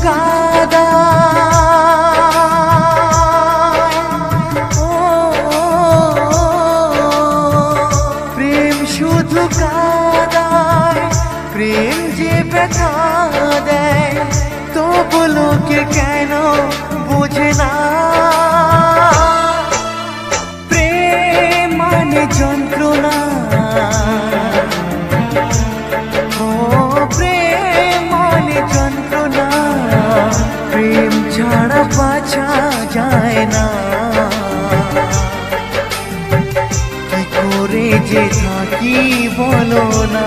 কাদা প্রেম শুধু কাদায় প্রেম যে ব্যথা দেয় তবু লোকে কেন বোঝে না প্রেম মানে যন্ত্রণা প্রেম ছাড়া বাঁচা যায় না কি করে যে থাকি বলো না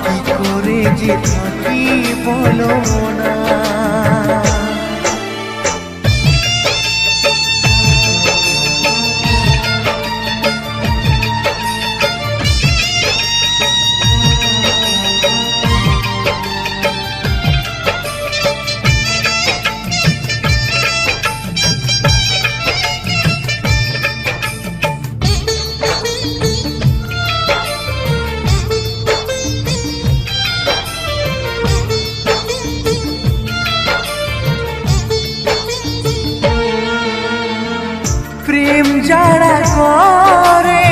কি করে যে থাকি বলো না প্রেম যারা করে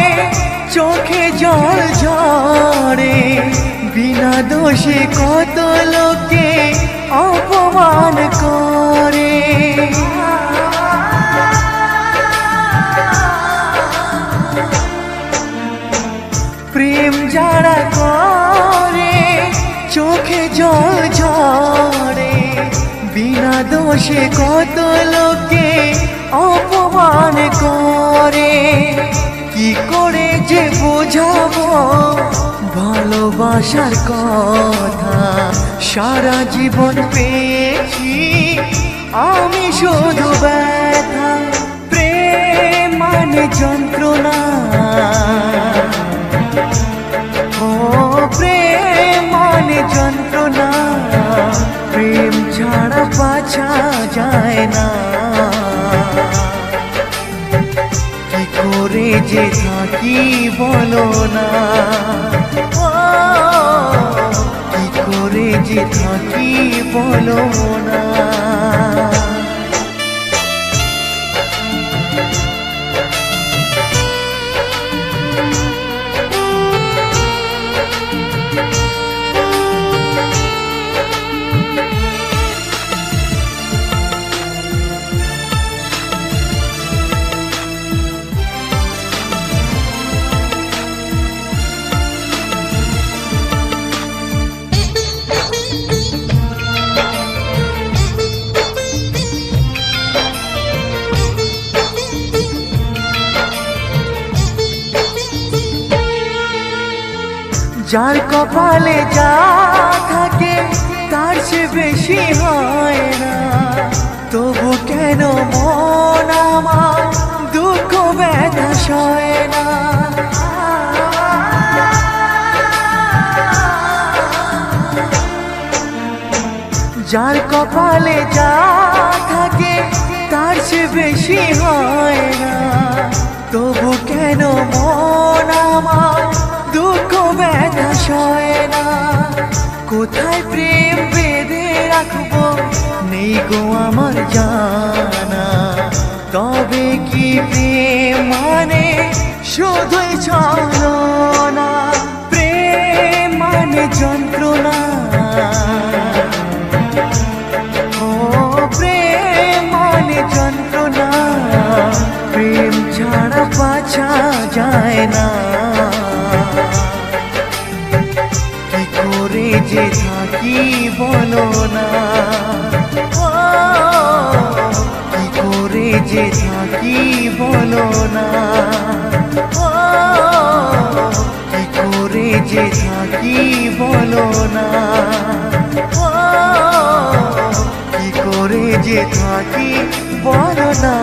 চোখে জল ঝরে বিনা দোষে কত লোকে অপমান করে প্রেম যারা করে চোখে জল ঝরে বিনা দোষে কত লোকে অপমান করে কি করে যে বোঝাবো ভালোবাসার কথা সারা জীবন পেয়েছি আমি শুধু ব্যথা প্রেম মানে যন্ত্রণা ও প্রেম মানে যন্ত্রণা প্রেম ছাড়া বাঁচা যায় না কি করে যে থাকি বলো না কি করে যে থাকি বলো না যার কপালে যা থাকে তার চেয়ে বেশি হয় না তবু কেন মন আমার দুঃখ ব্যথা সয় না যার কপালে যা থাকে তার চেয়ে বেশি হয় না তবু কেন মন আমার দুঃখ ব্যথা সয় না কোথায় প্রেম বেঁধে রাখবো নেই গো আমার জানা তবে কি প্রেম মানে শুধুই ছলনা প্রেম মানে যন্ত্রণা ও প্রেম মানে যন্ত্রণা প্রেম ছাড়া বাঁচা যায় না কি করে যে থাকি বলো না কি করে যে থাকি বলো না কি করে যে থাকি বলো না কি করে যে থাকি বলো না।